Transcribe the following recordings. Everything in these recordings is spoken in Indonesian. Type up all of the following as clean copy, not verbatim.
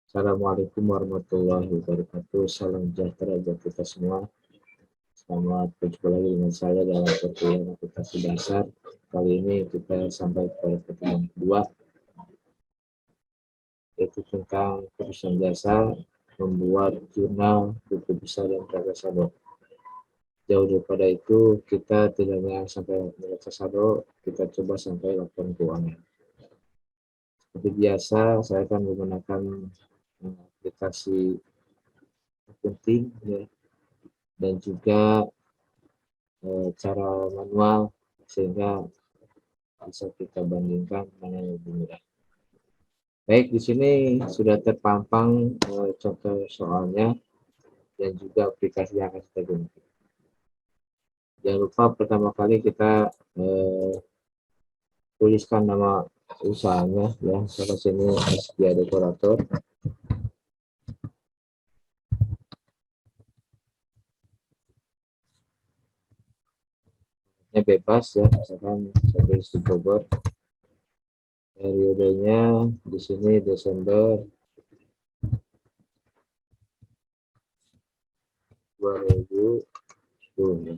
Assalamualaikum warahmatullahi wabarakatuh. Salam sejahtera buat kita semua. Selamat berjumpa lagi dengan saya dalam perkuliahan aplikasi dasar. Kali ini kita sampai pada pertemuan kedua, yaitu tentang perusahaan jasa membuat jurnal, buku besar, dan beragam sado. Jauh daripada itu, kita tidak hanya sampai merasa sado, kita coba sampai laporan keuangan. Seperti biasa, saya akan menggunakan aplikasi penting ya, dan juga cara manual sehingga bisa kita bandingkan mana yang lebih mudah. Baik, di sini sudah terpampang contoh soalnya dan juga aplikasi yang akan kita gunakan. Jangan lupa pertama kali kita tuliskan nama usahanya ya. Saya sini Askia Dekorator. Ini bebas ya, misalkan saya tulis di Bogor. Periodenya di sini Desember 2010.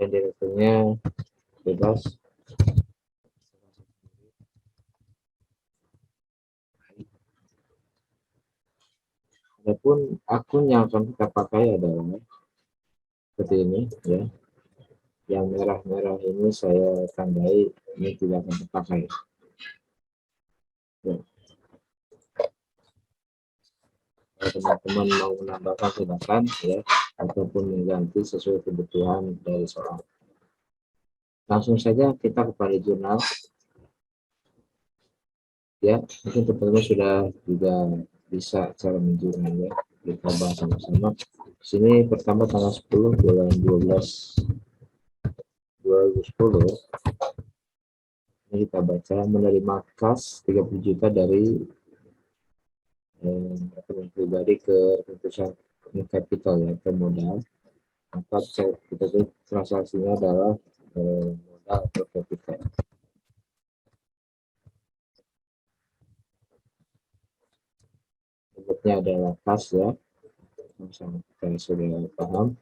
Dan direkturnya bebas. Adapun akun yang akan kita pakai adalah seperti ini ya. Yang merah-merah ini saya tandai ini tidak akan dipakai. Ya. Kalau teman-teman mau menambahkan silakan ya, ataupun mengganti sesuai kebutuhan dari soal. Langsung saja kita kepada jurnal. Ya, mungkin teman-teman sudah juga bisa cara menjurnal ya. Kita bahas sama-sama. Sini pertama tanggal 10 bulan 12 2010. Ini kita baca menerima kas 30 juta dari rekening pribadi ke perusahaan kapital ya, ke modal. Maka kita tuh transaksinya adalah modal atau kapital. Bentuknya adalah kas ya, sama kita sudah paham.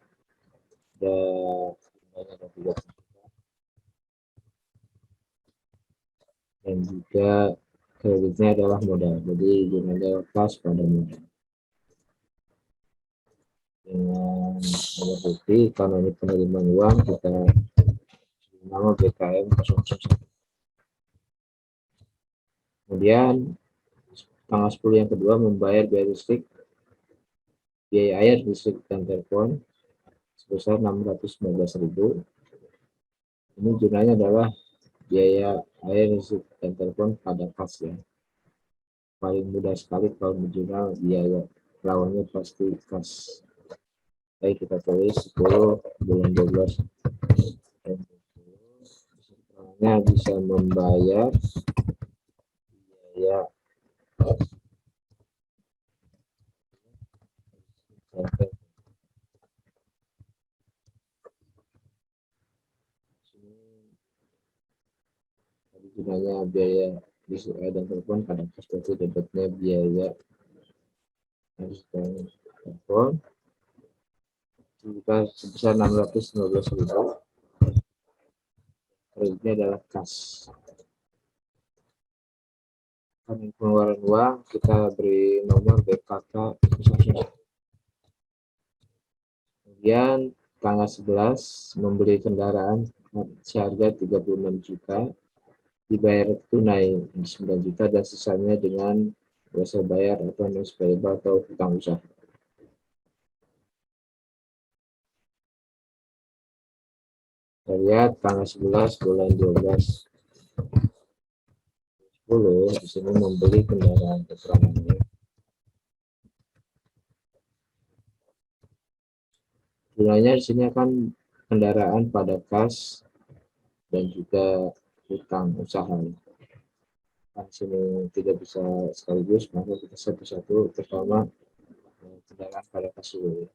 Dan juga kreditnya adalah modal, jadi jumlahnya kas pada modal. Dengan nomor bukti karena ini penerimaan uang, kita nama BKM 001. Kemudian tanggal 10 yang kedua membayar biaya listrik, biaya air, listrik, dan telepon sebesar 619.000. Ini jumlahnya adalah biaya air, listrik, dan telepon pada kas ya. Paling mudah sekali kalau menjurnal biaya, lawannya pasti kas. Baik, kita tulis 10 bulan 12 bisa membayar biaya gunanya biaya listrik dan telepon pada kas, itu debitnya biaya listrik dan telepon juga sebesar 615.000. Kreditnya adalah kas. Pengeluaran uang kita beri nomor BKK. Kemudian tanggal 11 membeli kendaraan seharga 36 juta, dibayar tunai 9 juta dan sisanya dengan jasa bayar atau non payable atau hutang usaha. Kita lihat tanggal 11 bulan 12 10 di sini membeli kendaraan keterangannya. Jumlahnya di sini akan kendaraan pada kas dan juga hutang usaha. Di sini tidak bisa sekaligus, maka kita satu-satu. Pertama kendaraan pada kas dulu.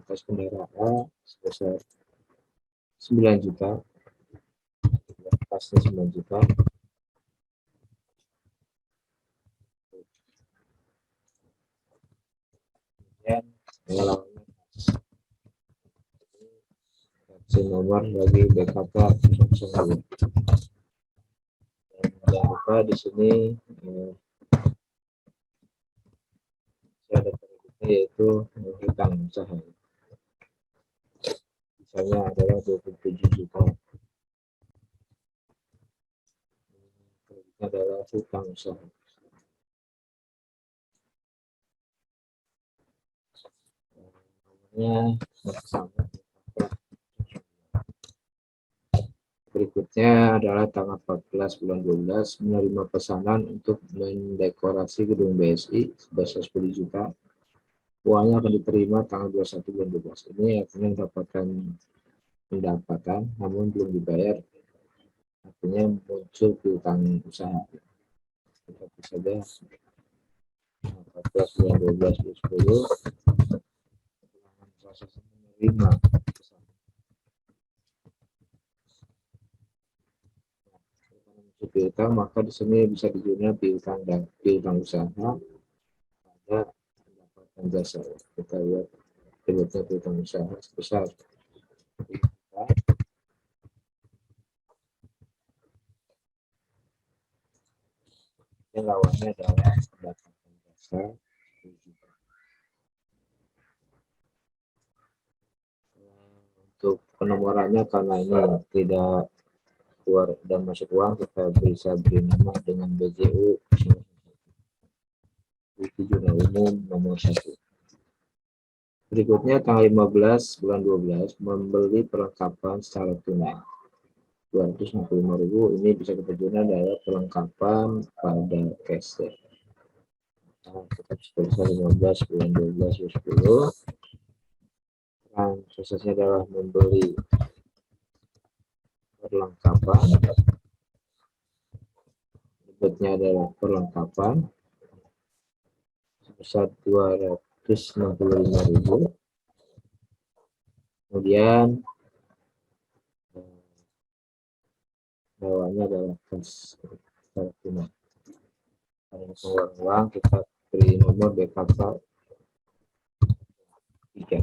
Kas kendaraan sebesar 9 juta. kasnya 9 juta. Kemudian lawannya kasih nomor bagi BKK 002. Dan jangan lupa di sini ada kreditnya yaitu hutang usaha. Misalnya adalah 27 juta. Kreditnya adalah hutang usaha. Nomornya sama. Berikutnya adalah tanggal 14 bulan 12 menerima pesanan untuk mendekorasi gedung BSI sebesar 10 juta. Uangnya akan diterima tanggal 21 bulan 12. Ini artinya mendapatkan pendapatan namun belum dibayar. Artinya muncul piutang usaha. Kita saja 14 bulan 12 10 menerima piutang, maka di sini bisa digunakan piutang dan piutang usaha pada pendapatan jasa. Kita lihat pilotnya piutang usaha sebesar yang lawannya adalah pendapatan jasa. Untuk penomorannya karena ini tidak keluar dan masuk uang, kita bisa beri nama dengan BJU Bukti Jurnal Umum nomor 1. Berikutnya tanggal 15 bulan 12 membeli perlengkapan secara tunai 265.000. Ini bisa kita gunakan adalah perlengkapan pada cash. Tetap sebesar 15 bulan 12 10. Prosesnya adalah membeli perlengkapan, debitnya adalah perlengkapan sebesar 265.000. Kemudian bawahnya adalah kas secara tunai. Pada pengeluaran uang kita beri nomor BKK 3.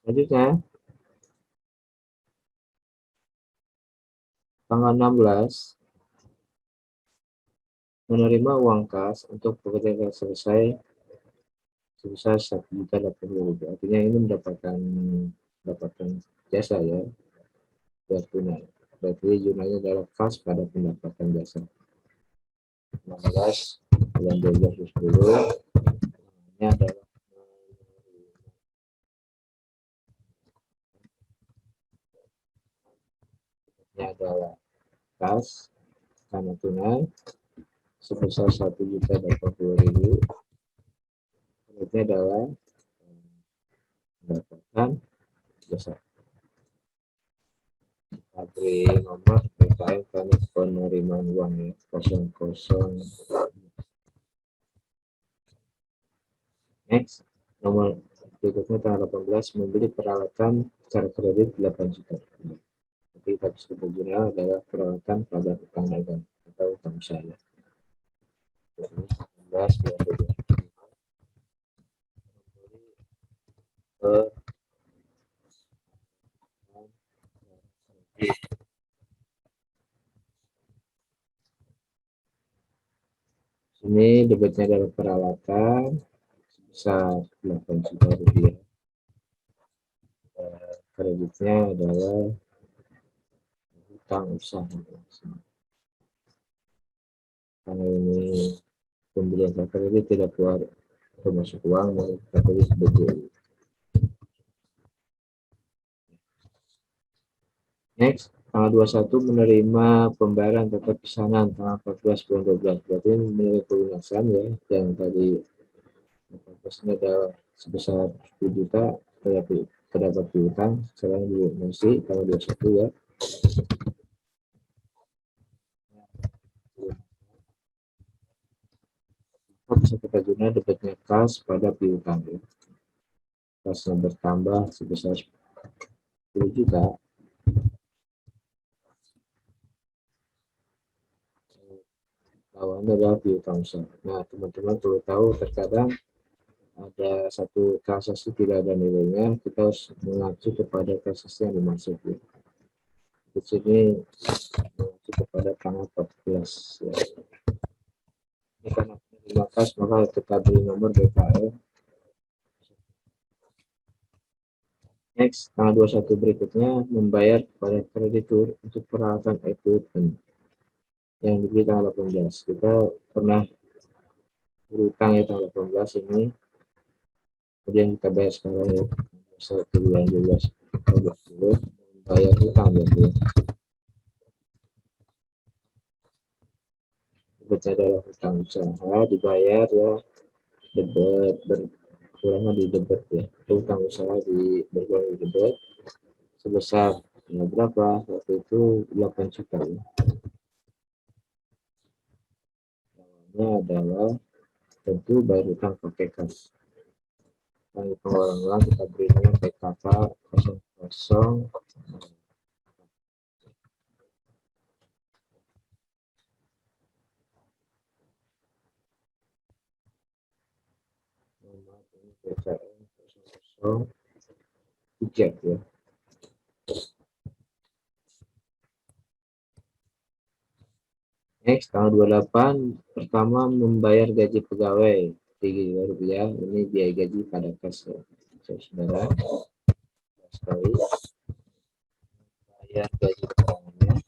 Selanjutnya tanggal 16 menerima uang kas untuk pekerjaan yang selesai sebesar 1.080.000. Artinya ini mendapatkan jasa ya, biar tunai. Berarti jumlahnya adalah kas pada pendapatan jasa. 16 bulan 12 10. Ini adalah kas karena tunai sebesar 1.080.000. Ini adalah pendapatan jasa. Beri nomor PKM karena penerimaan uang ya 00. Next, nomor berikutnya tanggal 18 membeli peralatan secara kredit 8 juta. Jadi kita bisa berguna adalah peralatan pada utang dagang atau utang usaha. 18 ini debitnya adalah peralatan sebesar 8 juta rupiah. Kreditnya adalah utang usaha. Karena ini pembelian kredit tidak keluar termasuk uang, kredit BJU. Next, tanggal 21 menerima pembayaran tetap pesanan tanggal 14 bulan 12. Berarti menerima pelunasan ya, yang tadi ini adalah sebesar 10 juta terdapat piutang, sekarang masih tanggal 21 ya. Bisa kita gunakan debitnya kas pada piutang ya. Kasnya bertambah sebesar 10 juta. lawannya adalah piutang usaha. Nah, teman-teman perlu tahu terkadang ada satu transaksi tidak ada nilainya, kita harus mengacu kepada transaksi yang dimaksud. Ya. Di sini mengacu kepada tanggal 14. Ya. Ini karena terima kas, maka kita beri nomor BKM. Next, tanggal 21 berikutnya membayar kepada kreditur untuk peralatan equipment yang dibeli tanggal 18. Kita pernah berutang ya tanggal 18 ini, kemudian kita bayar sekarang ya 1 bulan 12 20 membayar utang ya. Debitnya adalah hutang usaha dibayar ya, debit berkurangnya di debit ya, hutang usaha di berkurang di debit sebesar ya, berapa waktu itu 8 juta ya. Ini adalah tentu bayar hutang pakai kas. Yang pengeluaran ulang kita berinya PKK 00 PKM 00 tiket ya. Next, tanggal 28 pertama membayar gaji pegawai Rp3.000. Ini biaya gaji pada kas ya. Saudara sekali bayar gaji pegawainya,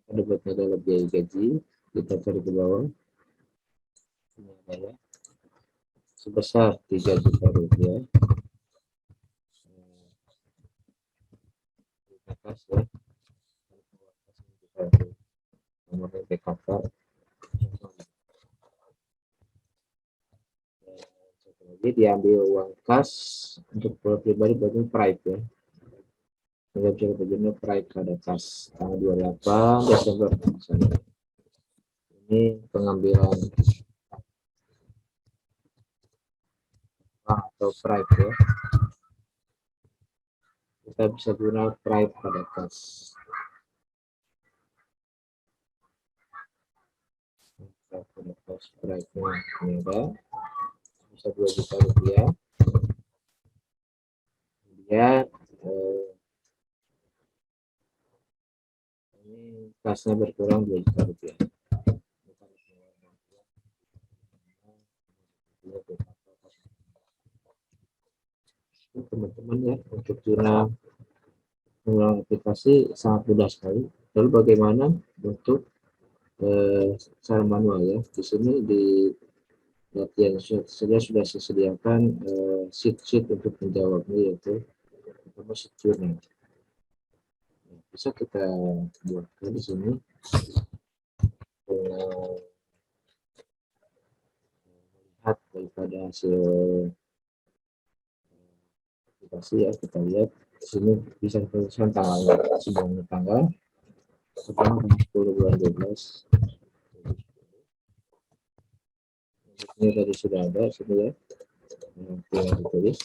debitnya adalah biaya gaji, kita cari ke bawah ini adalah sebesar Rp3 juta kas ya. Nomor PKK lagi diambil uang kas untuk pribadi berarti pride ya. Kita bisa berjenis pride pada kas tanggal 28 Desember misalnya. Ini pengambilan atau pride ya. Kita bisa guna pride pada kas. Pada kas pride-nya ini ada bisa Rp2 juta. Kemudian ini kasnya berkurang Rp2 juta. Teman-teman ya, untuk zona pengulangan aplikasi sangat mudah sekali. Lalu bagaimana untuk cara manual ya? Di sini di latihan sudah saya sediakan sheet untuk menjawabnya, yaitu pertama sheet jurnal. Bisa kita buatkan di sini melihat daripada hasil aplikasi ya. Kita lihat di sini bisa dituliskan tanggal, semuanya tanggal pertama 10 bulan 12. Ini tadi sudah ada sini ya, yang ditulis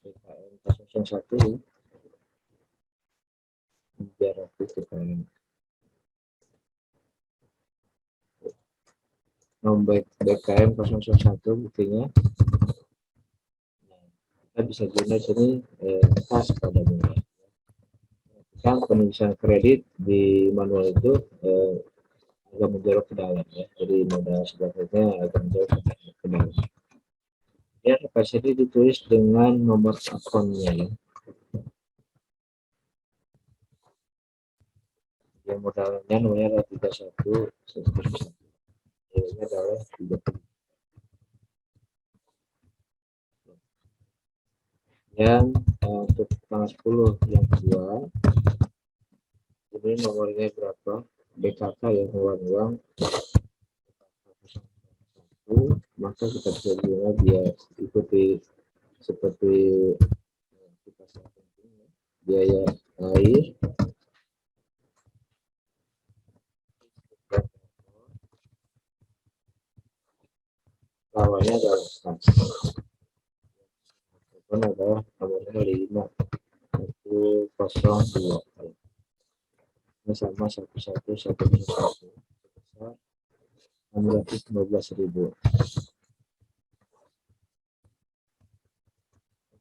PKM 001 ya. Biar aku kita nomor BKM 001 buktinya. Kita bisa guna sini pas pada mulai. Kan penulisan kredit di manual itu agak menjorok ke dalam ya. Jadi modal sebagainya agak menjorok ke dalam. Ya, ini ditulis dengan nomor akunnya ya. Yang modalnya nomornya adalah 31 nilainya adalah 30. Yang untuk tanggal 10 yang kedua ini nomornya berapa, BKK yang uang maka kita bisa juga dia ikuti seperti biaya air lawannya adalah kas. Itu adalah nomornya 5 102 ini sama 11 101 615.000.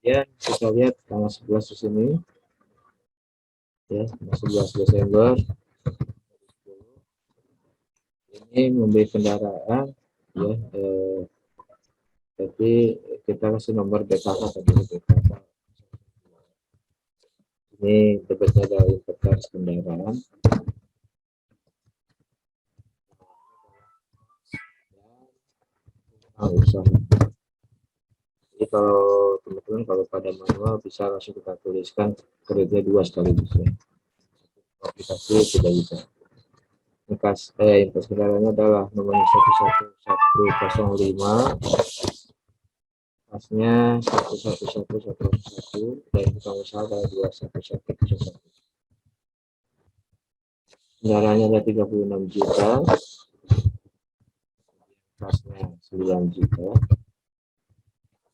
Kemudian kita lihat tanggal 11 di sini ya, 11 Desember ini membeli kendaraan ya, tapi kita kasih nomor BKK tadi, BKK ini debitnya dari inventaris kendaraan. Usaha. Jadi kalau teman-teman kalau pada manual bisa langsung kita tuliskan kreditnya 2 sekaligus ya. Aplikasi tidak bisa. Inventaris kendaraannya adalah nomor 11105, pasnya 111111 dan tukang usaha adalah 21101. Kendaraannya ada 36 juta, pasnya 9 juta,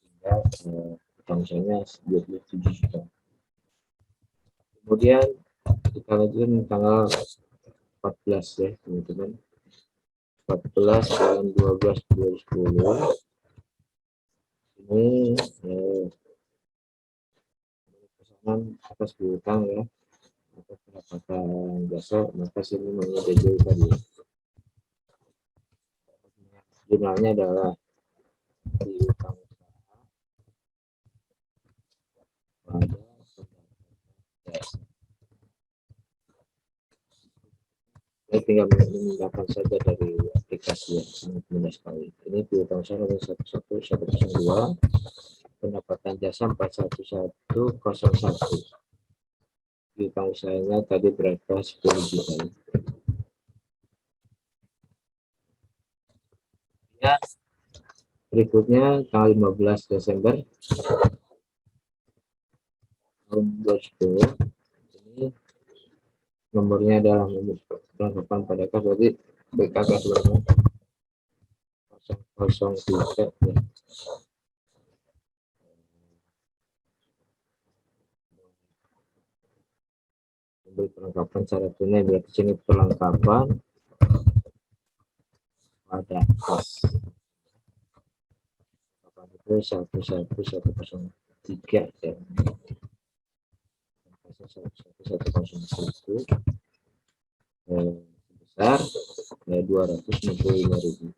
hingga tukang usahanya 27 juta. Kemudian kita lanjutkan tanggal 14 ya teman-teman, 14 bulan 12 2010 ini pesanan atas piutang ya, atas pendapatan jasa, maka sini mengenai DJU tadi jumlahnya adalah piutang usaha pada jasa. Saya tinggal memindahkan saja dari aplikasi yang sangat mudah sekali. Ini piutang usaha nomor 11102, pendapatan jasa 41101. Piutang usahanya tadi berapa? 10 juta. Ya, berikutnya tanggal 15 Desember tahun 2010. Ini nomornya adalah nomor penangkapan pada kas, berarti BKK sebenarnya 003 ya. Memberi perlengkapan secara tunai, berarti sini perlengkapan pada kas. Itu 11103 ya. 11101 sebesar 265.000.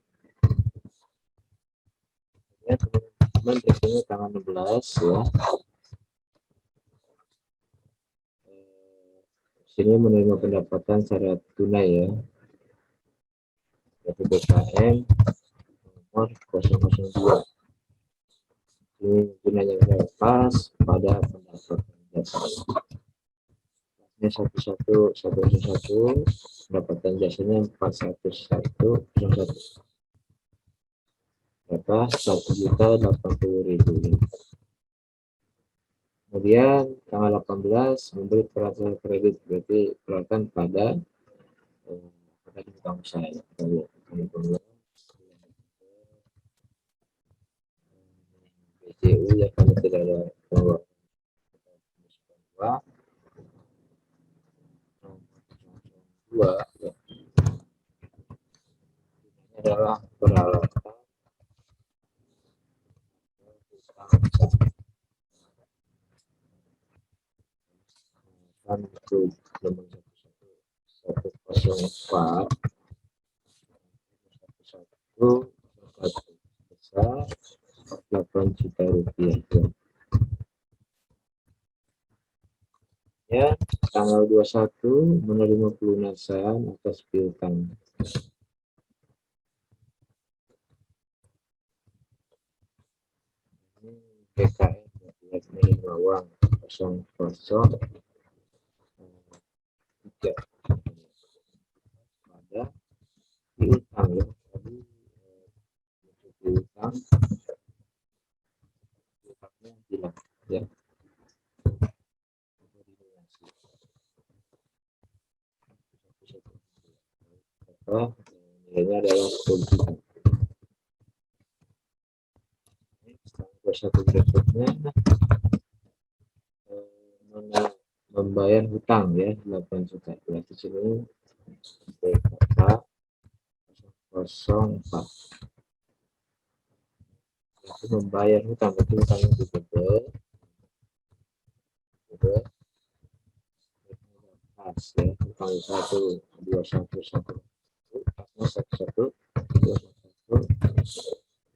Ya teman-teman, biasanya tanggal 16 ya. Sini menerima pendapatan secara tunai ya, yaitu BKM nomor 002. Ini gunanya lepas pada pendapatan jasa. Ini 11111, pendapatan jasanya 41101. Berapa? 1.080.000. Kemudian tanggal 18 memberi peraturan kredit, berarti peraturan pada tukang usaha ya. BCU ya, karena tidak ada nomor 2 ya. Ini adalah peralatan untuk nomor 104 besar 8 juta rupiah ya. Tanggal 21 menerima pelunasan atas piutang. PKN menerima uang 00 3 pada piutang ya, tadi piutang piutangnya hilang ya. Nilainya adalah 10 juta. Satu berikutnya membayar hutang ya 8 juta. Berarti sini BKK 04. Itu membayar hutang, berarti hutangnya ditebel pas ya, hutang 12111 kasnya 1111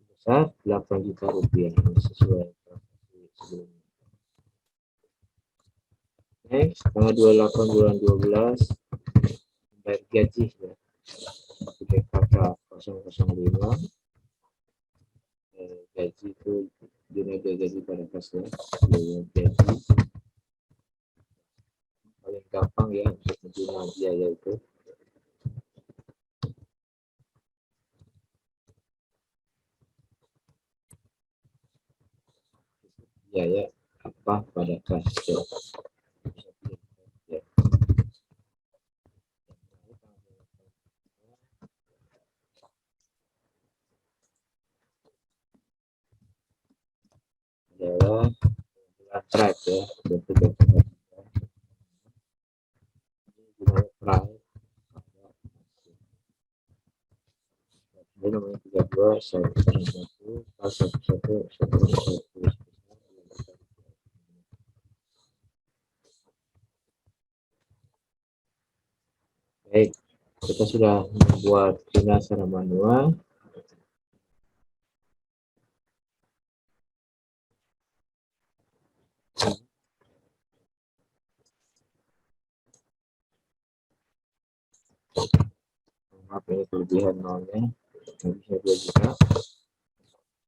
besar 8 juta rupiah sesuai sebelumnya. Next, tanggal 28 bulan 12 bayar gaji ya. PKK 005 gaji itu dinaikkan gaji pada kasnya gaji paling gampang ya untuk menerima biaya itu. Biaya apa pada kas ya. Adalah track ya, bentuk ini namanya 32 1 pas 11 baik, kita sudah membuat jurnal secara manual. Maaf ini kelebihan nolnya bisa 2 juta.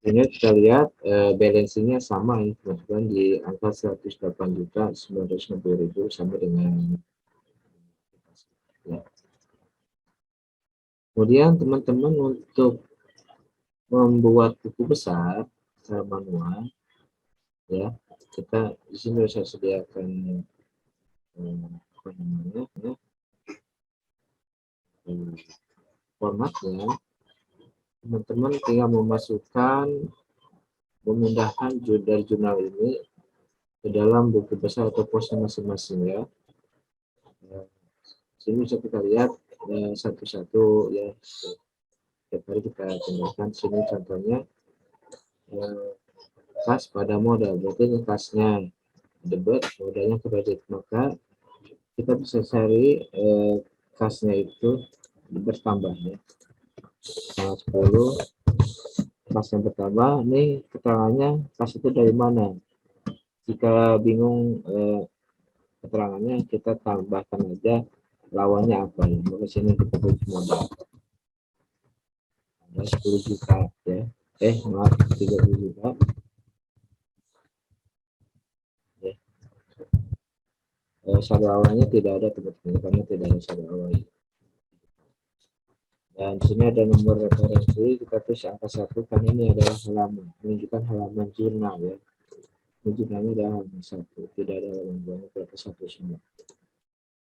Ini kita lihat balancingnya sama ini teman-teman di angka 108.990.000 sama dengan ya. Kemudian teman-teman untuk membuat buku besar secara manual ya, kita di sini saya sediakan apa namanya ya, formatnya. Teman-teman tinggal memindahkan dari jurnal ini ke dalam buku besar atau posnya masing-masing ya. Sini bisa kita lihat satu-satu ya. Setiap hari kita pindahkan. Sini contohnya kas pada modal, berarti ini kasnya debit, modalnya kredit, maka kita bisa cari kasnya itu bertambah ya. Tanggal 10 kas yang bertambah, ini keterangannya kas itu dari mana. Jika bingung keterangannya, kita tambahkan aja lawannya apa ya. Maka sini kita beri modal ada 10 juta ya. Maaf 30 juta ya. Saldo awalnya tidak ada teman-teman karena tidak ada saldo awalnya. Dan di sini ada nomor referensi, kita tulis angka 1 karena ini adalah halaman, menunjukkan halaman jurnal ya. Jurnalnya adalah halaman 1, tidak ada halaman 2, berarti 1 semua.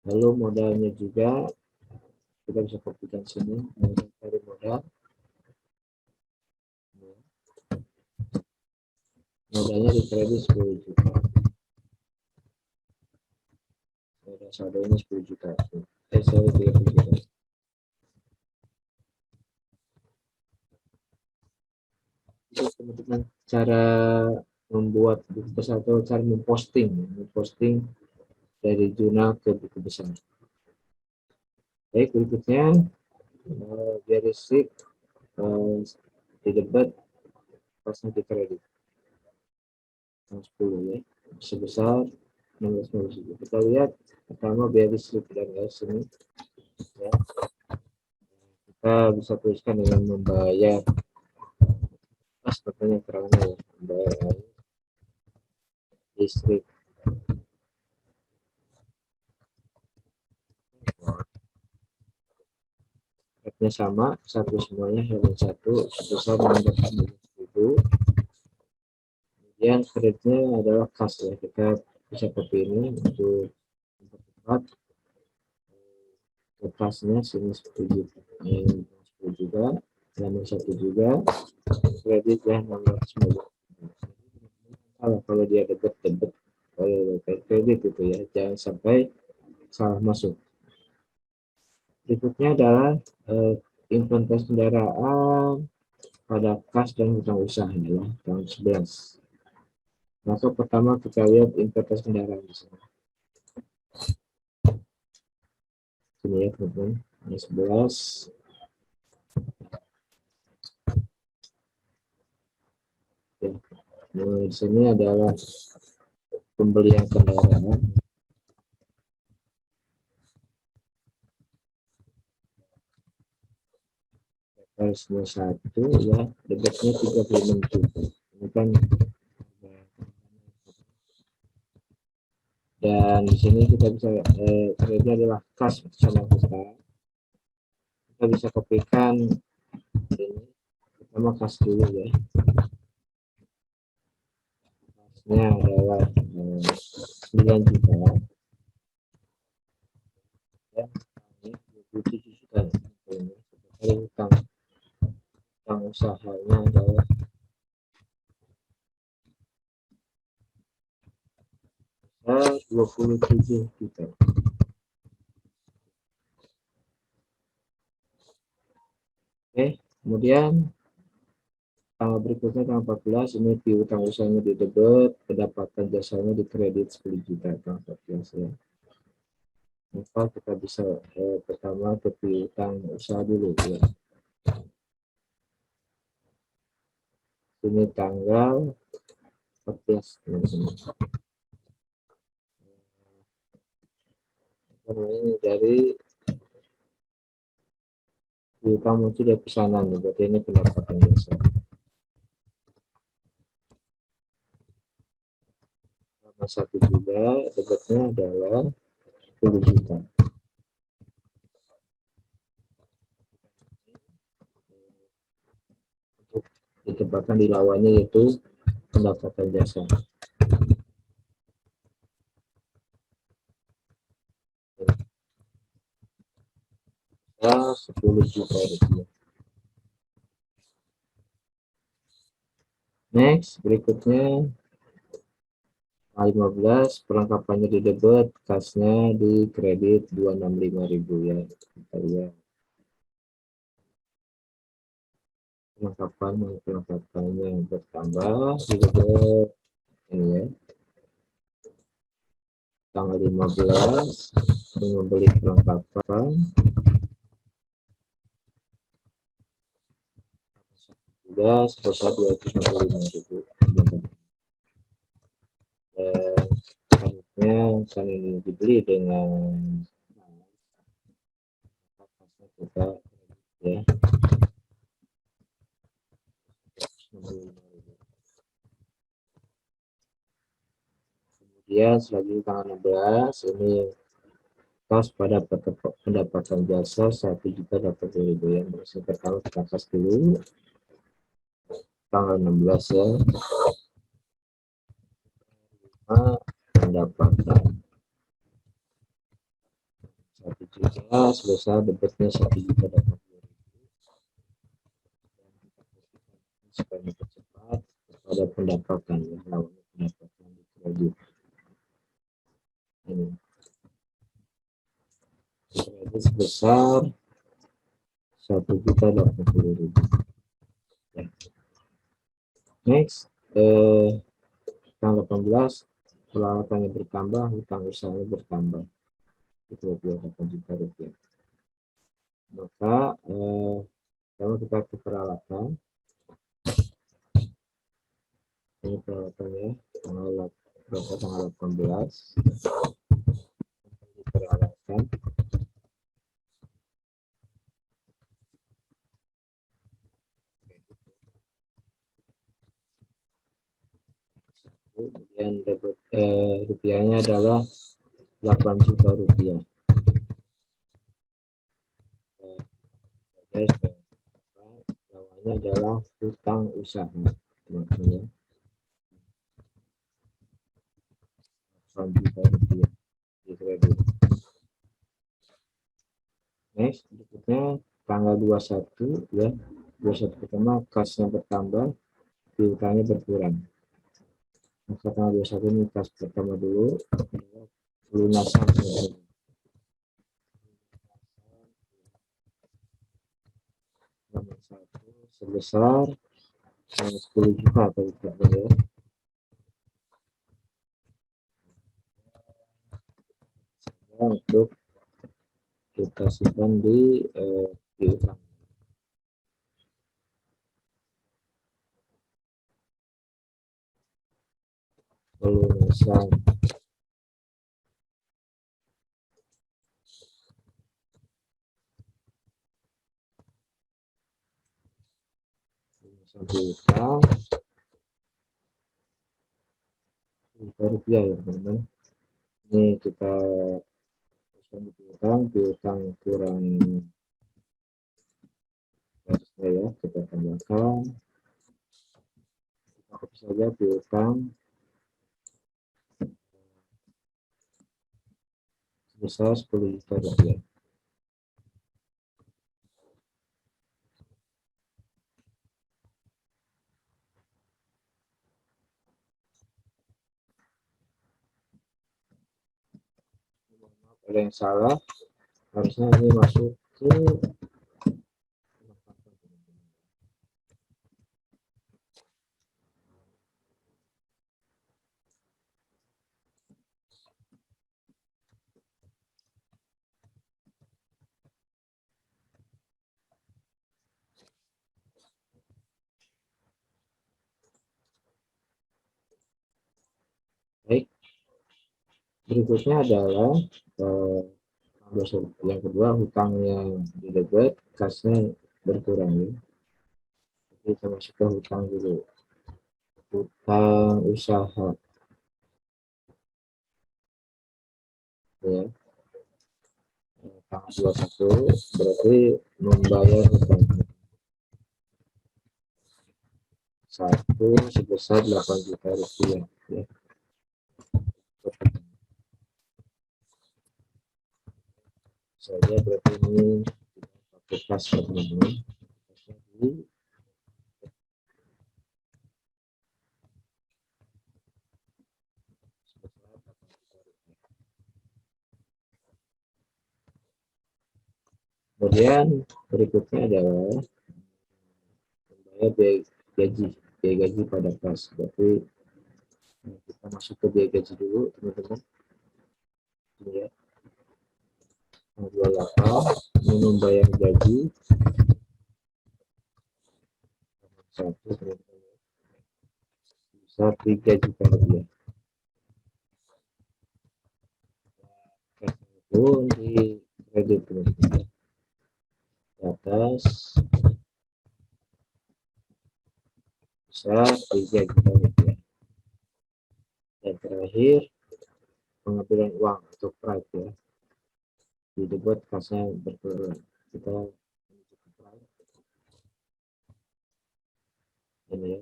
Lalu modalnya juga kita bisa kopikan sini, dari modalnya di kredit 10 juta. Ada saldonya 10 juta. Saya 30 juta. Itu teman-teman cara membuat buku besar atau cara memposting dari jurnal ke buku besar. Baik, berikutnya dari sheet di debat pasnya di kredit 10 ya, sebesar 16.000. Kita lihat pertama biaya listrik dan gas ini ya. Kita bisa tuliskan dengan membayar sebetulnya terangnya ya, membayar listrik Rate-nya sama, satu semuanya hanya satu sebesar 16.000. Kemudian kreditnya adalah kas ya, kita bisa copy ini untuk mempercepat. Kasnya sini 10 juga, dan 1 juga, kredit ya 650. Kalau dia debit kalau kredit itu ya, jangan sampai salah masuk. Berikutnya adalah inventaris kendaraan pada kas dan hutang usaha adalah tahun 11. Maka pertama kita lihat inventaris kendaraan di sini. Ini ya teman-teman, ini 11. Ya. Nah, di sini adalah pembelian kendaraan. Harusnya 1 ya, debitnya 36 juta. Ini kan, dan di sini kita bisa ini adalah kas bersama kita bisa kopikan ini pertama kas dulu ya, kasnya adalah 9 juta ya, ini 27 juta ini hutang usahanya adalah 27 juta. Oke, kemudian tanggal berikutnya tanggal 14 ini piutang usahanya di debit, pendapatan jasanya di kredit 10 juta tanggal 14 ya. Maka kita bisa pertama ke piutang usaha dulu ya. Ini tanggal 14 teman-teman. Ini dari piutang muncul dari pesanan, berarti ini pendapatan jasa. Nama 1 juta, debitnya adalah 10 juta. Untuk ditempatkan di lawannya yaitu pendapatan jasa. Ya, 10 juta rupiah. Next, berikutnya 15 perlengkapannya di debit, kasnya di kredit 265.000 ya. Kita lihat perlengkapannya yang bertambah di debit ini ya. Tanggal 15 membeli perlengkapan sudah sebesar 265.000. Dan harusnya kan ini dibeli dengan kita ya. Kemudian selanjutnya tanggal 16 ini kas pada pendapatan jasa 1.080.000 ya. Masih pertama kita kas dulu tanggal 16 ya. Pendapatan 1 juta sebesar debitnya 1 juta dapat 2.000 supaya mempercepat pada pendapatan ya, lawan pendapatan di kredit ini kredit sebesar 1.080.000 ya. Next tanggal 18 peralatannya bertambah, hutang usahanya bertambah itu 28 juta rupiah. Maka kalau kita ke peralatan ini peralatannya tanggal 18 peralatan kemudian debit rupiahnya adalah 8 juta rupiah. Lawannya adalah hutang usaha makanya 8 juta rupiah di kredit. Next berikutnya tanggal 21 ya, 21 pertama kasnya bertambah, piutangnya berkurang. Maka tanggal 21 ini kas pertama dulu pelunasan sebesar 10 juta atau tidak ya. Untuk kita simpan di utang. Pelunasan utang rupiah ya teman-teman. Ini kita piutang kurang ya, kita tambahkan saja piutang sebesar 10 juta rupiah. Ada yang salah, harusnya ini masuk ke baik. Berikutnya adalah yang kedua, hutang yang di debit, kasnya berkurang ya. Jadi kita masuk ke hutang dulu. Hutang usaha ya. Tanggal 21 berarti membayar hutang satu sebesar 8 juta rupiah ya. Saya berarti ini pakai kas teman-teman. Kemudian berikutnya adalah membayar biaya gaji pada kas. Berarti kita masuk ke biaya gaji dulu teman-teman. Ya. 28 ini membayar gaji satu teman-teman bisa 3 juta rupiah. Pun di kredit teman-teman. Di atas bisa 3 juta rupiah. Dan terakhir pengambilan uang atau pride ya, di debit kasnya berkurang. Kita menuju ke pride ini ya,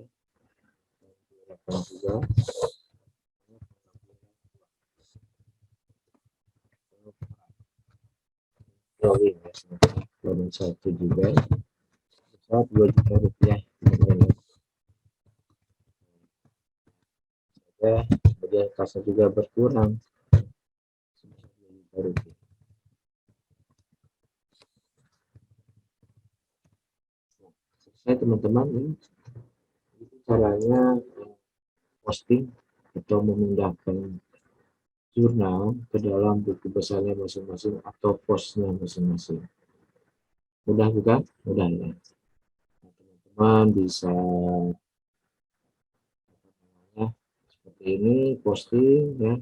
juga drawing ya, dan satu juga besar 2 juta rupiah teman-teman. Ya, kemudian kasnya juga berkurang sebesar 2 juta rupiah. Selesai teman-teman, ini caranya posting atau memindahkan jurnal ke dalam buku besarnya masing-masing atau posnya masing-masing. Mudah bukan? Mudah ya. Teman-teman bisa seperti ini posting ya.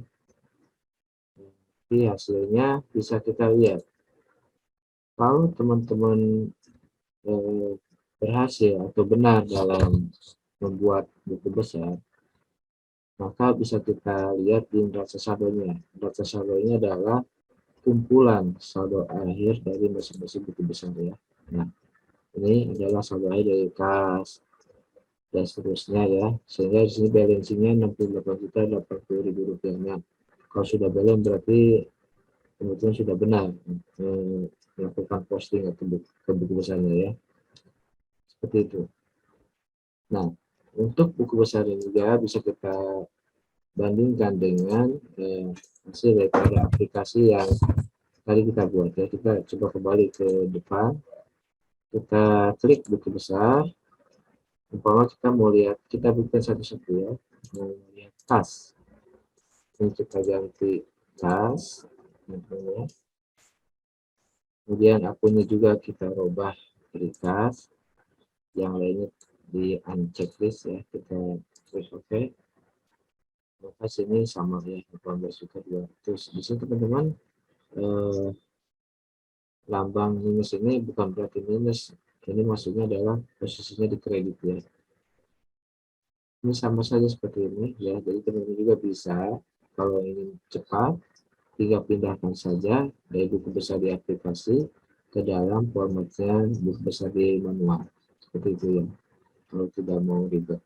Jadi hasilnya bisa kita lihat. Kalau teman-teman berhasil atau benar dalam membuat buku besar, maka bisa kita lihat di neraca saldonya. Neraca saldonya adalah kumpulan saldo akhir dari masing-masing buku besar ya. Nah, ini adalah saldo akhir dari kas dan seterusnya ya. Sehingga di sini balancingnya 68.080.000 rupiahnya. Kalau sudah balance berarti kemudian sudah benar melakukan posting atau buku besarnya ya. Seperti itu. Nah, untuk buku besar ini juga bisa kita bandingkan dengan hasil daripada aplikasi yang tadi kita buat ya. Kita coba kembali ke depan, kita klik buku besar, Umpama kita mau lihat, kita buka satu-satu ya, mau lihat kas. Ini kita ganti kas, ya. Kemudian akunnya juga kita rubah dari kas, yang lainnya di unchecklist ya, kita klik OK. Maka sini sama ya, 18 juta 200. Di sini teman-teman, lambang minus ini bukan berarti minus, ini maksudnya adalah posisinya di kredit ya. Ini sama saja seperti ini ya, jadi teman-teman juga bisa kalau ingin cepat tinggal pindahkan saja dari buku besar di aplikasi ke dalam formatnya buku besar di manual, seperti itu ya, kalau tidak mau ribet.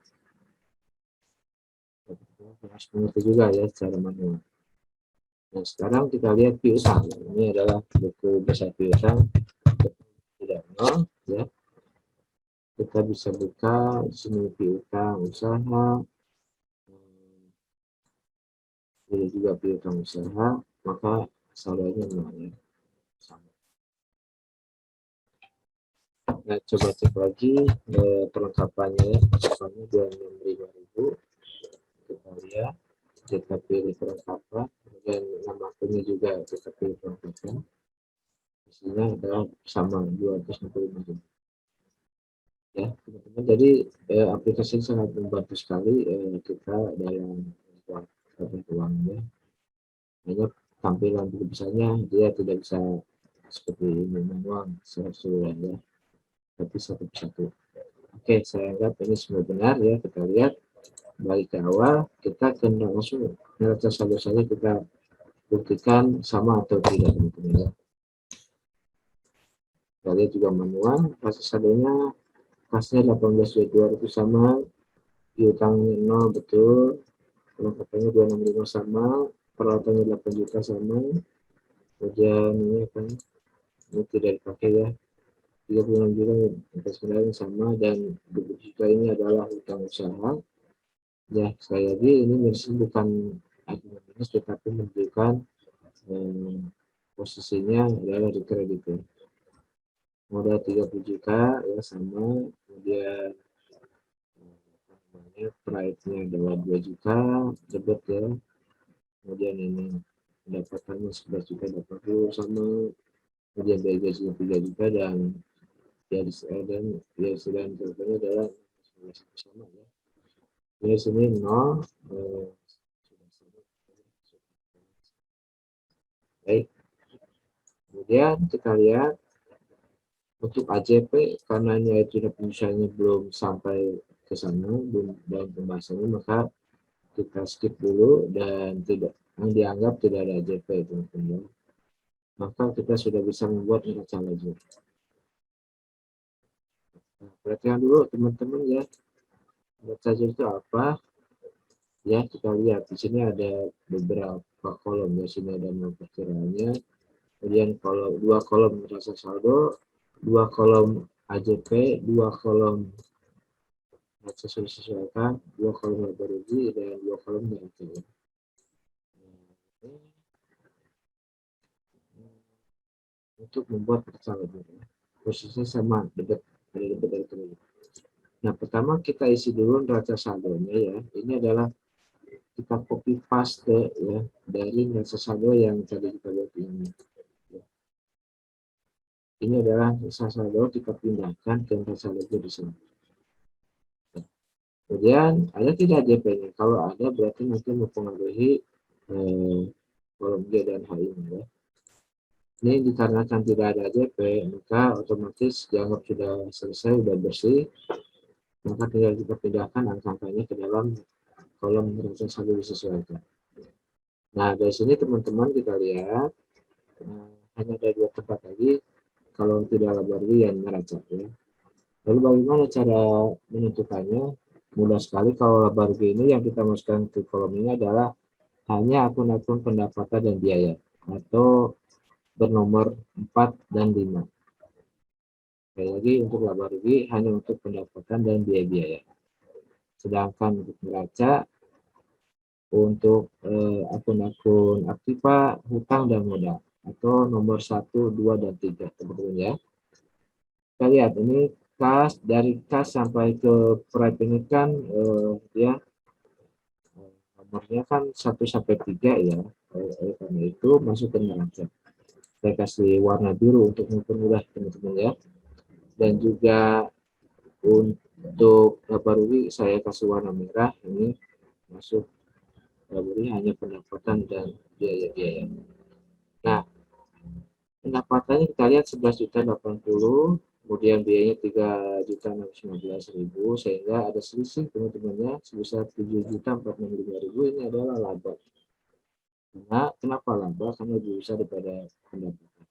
Harus mengerti juga ya secara manual. Nah sekarang kita lihat piutang, ini adalah buku besar piutang tidak nol ya. Kita bisa buka di sini piutang usaha, pilih juga piutang usaha, maka saldonya nol ya. Nah, coba cek lagi perlengkapannya, perlengkapannya 265.000. Kita lihat, kita pilih perlengkapan, dan nama akunnya juga kita pilih perlengkapan. Isinya adalah sama 265.000. Ya, teman-teman. Jadi aplikasi ini sangat membantu sekali kita dalam membuat uangnya. Hanya tampilan buku besarnya dia tidak bisa seperti ini manual secara ya, tapi satu persatu. Oke, saya anggap ini semua benar ya. Kita lihat balik ke awal, kita kena langsung neraca saldo saja kita buktikan sama atau tidak teman-teman ya. Kita lihat juga manual, neraca saldonya kasnya 18.200 sama, piutangnya 0 betul, perlengkapannya 265 sama, peralatannya 8 juta sama, kemudian ini kan ini tidak dipakai ya, 36 juta sebenarnya sama, dan 20 juta ini adalah hutang usaha. Ya, sekali lagi ini bukan argumen minus, tetapi menunjukkan posisinya adalah di kredit ya. Modal 30 juta ya sama, kemudian price-nya adalah 2 juta, debit ya. Kemudian ini pendapatannya 11 juta 80 sama, kemudian biaya gajinya 3 juta, dan dan totalnya adalah sama ya. Ini sini 0, baik. Kemudian kita lihat untuk AJP, karena nilai tidak penyelesaiannya belum sampai ke sana, belum dalam pembahasannya, maka kita skip dulu dan tidak yang dianggap tidak ada AJP teman-teman. Maka kita sudah bisa membuat neraca lajur. Nah, perhatikan dulu teman-teman ya, neraca lajur itu apa? Ya, kita lihat di sini ada beberapa kolom, di sini ada perkiraannya. Kemudian kalau 2 kolom neraca saldo, 2 kolom AJP, 2 kolom neraca sudah disesuaikan, 2 kolom laba rugi, dan 2 kolom neraca. Untuk membuat neraca lajur, posisinya sama, debit dari kredit. Nah, pertama kita isi dulu neraca saldonya ya. Ini adalah kita copy paste ya dari neraca saldo yang tadi kita lihat ini. Ini adalah neraca saldo, kita pindahkan ke neraca lajur di sini. Kemudian ada tidak AJP-nya? Kalau ada berarti nanti mempengaruhi kolom G dan H ini ya. Ini dikarenakan tidak ada AJP, maka otomatis dianggap sudah selesai, sudah bersih. Maka tinggal kita pindahkan angka-angkanya ke dalam kolom neraca saldo disesuaikan. Nah, dari sini teman-teman kita lihat hanya ada 2 tempat lagi kalau tidak laba rugi yang neraca ya. Lalu bagaimana cara menentukannya? Mudah sekali. Kalau laba rugi ini yang kita masukkan ke kolom ini adalah hanya akun-akun pendapatan dan biaya atau bernomor 4 dan 5. Sekali lagi, untuk laba rugi hanya untuk pendapatan dan biaya-biaya. Sedangkan untuk neraca untuk akun-akun aktiva, hutang, dan modal atau nomor 1, 2, dan 3 teman-teman ya. Kita lihat ini dari kas sampai ke Pride ini kan dia nomornya kan 1 sampai 3 ya. Oleh karena itu masuk ke neraca. Saya kasih warna biru untuk mempermudah teman-teman ya. Dan juga untuk laba rugi saya kasih warna merah, ini masuk laba rugi hanya pendapatan dan biaya-biaya. Nah, pendapatannya kita lihat 11.080, kemudian biayanya 3.619.000, sehingga ada selisih teman-temannya sebesar 7.465.000. Ini adalah laba. Nah, kenapa laba? Karena lebih besar daripada pendapatan.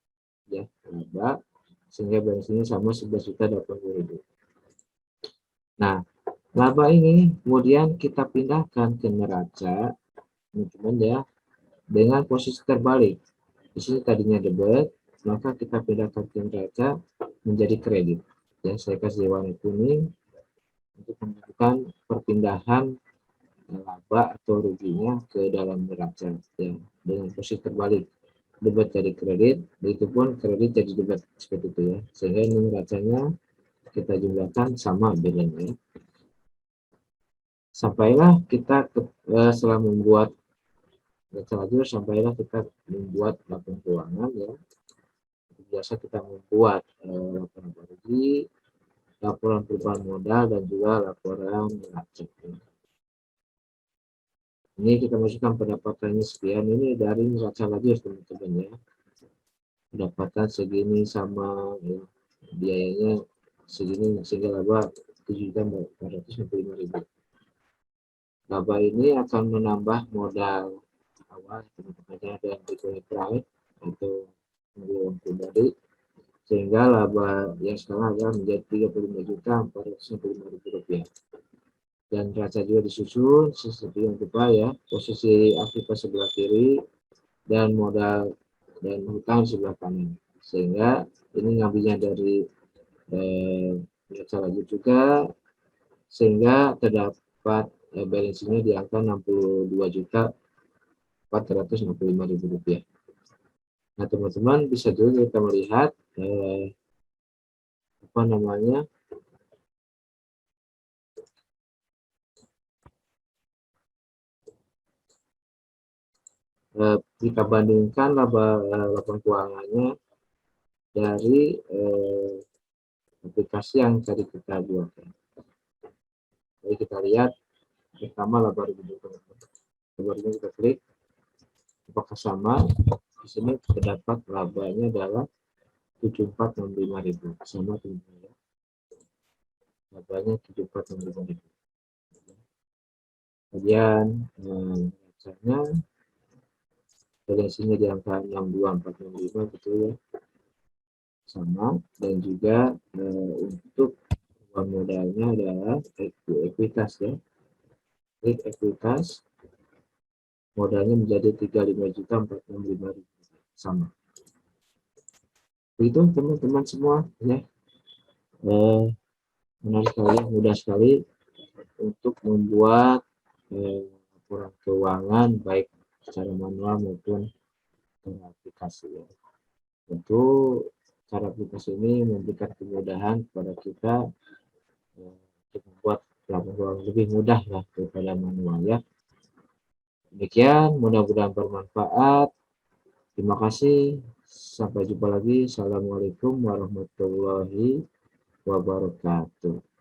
Ya, laba sehingga bensinnya sama 11.080.000. Nah, laba ini kemudian kita pindahkan ke neraca, teman-teman ya, dengan posisi terbalik. Di sini tadinya debit, maka kita pindahkan ke neraca menjadi kredit. Ya, saya kasih warna kuning untuk menunjukkan perpindahan laba atau ruginya ke dalam neraca ya, dengan posisi terbalik. Debit jadi kredit, begitu pun kredit jadi debit, seperti itu ya. Sehingga ini neracanya kita jumlahkan sama bilangnya. Sampailah kita setelah membuat neraca, sampailah kita membuat laporan keuangan ya. Biasa kita membuat laporan rugi, laporan perubahan modal, dan juga laporan neraca. Ini kita masukkan pendapatannya sekian, ini dari neraca lajur teman-teman ya. Pendapatan segini sama ya, biayanya segini, sehingga laba 7.465.000. Laba ini akan menambah modal awal teman-teman ya, dan Pride itu uang pribadi, sehingga laba yang sekarang adalah menjadi 35.465.000 rupiah. Dan neraca juga disusun seperti yang lupa ya, posisi aktivitas sebelah kiri dan modal dan hutang sebelah kanan, sehingga ini ngambilnya dari neraca lajur juga, sehingga terdapat balansinya di angka 62.465.000 rupiah. Nah teman-teman bisa juga kita melihat apa namanya, kita bandingkan laporan keuangannya dari aplikasi yang tadi kita buat. Jadi kita lihat pertama laba rugi, teman-teman kita klik apakah sama. Di sini terdapat labanya adalah 7.465.000, sama teman-teman. Labanya 7.465.000. Kemudian neraca balansinya di angka 62.465, betul ya, sama. Dan juga untuk uang modalnya adalah ekuitas ya, ekuitas modalnya menjadi 35.465.000, sama. Begitu teman-teman semua ya, menarik sekali, mudah sekali untuk membuat laporan keuangan baik secara manual maupun dengan aplikasi ya. Tentu cara aplikasi ini memberikan kemudahan kepada kita untuk membuat laporan keuangan lebih mudah ya daripada manual ya. Demikian, mudah-mudahan bermanfaat. Terima kasih. Sampai jumpa lagi. Assalamualaikum warahmatullahi wabarakatuh.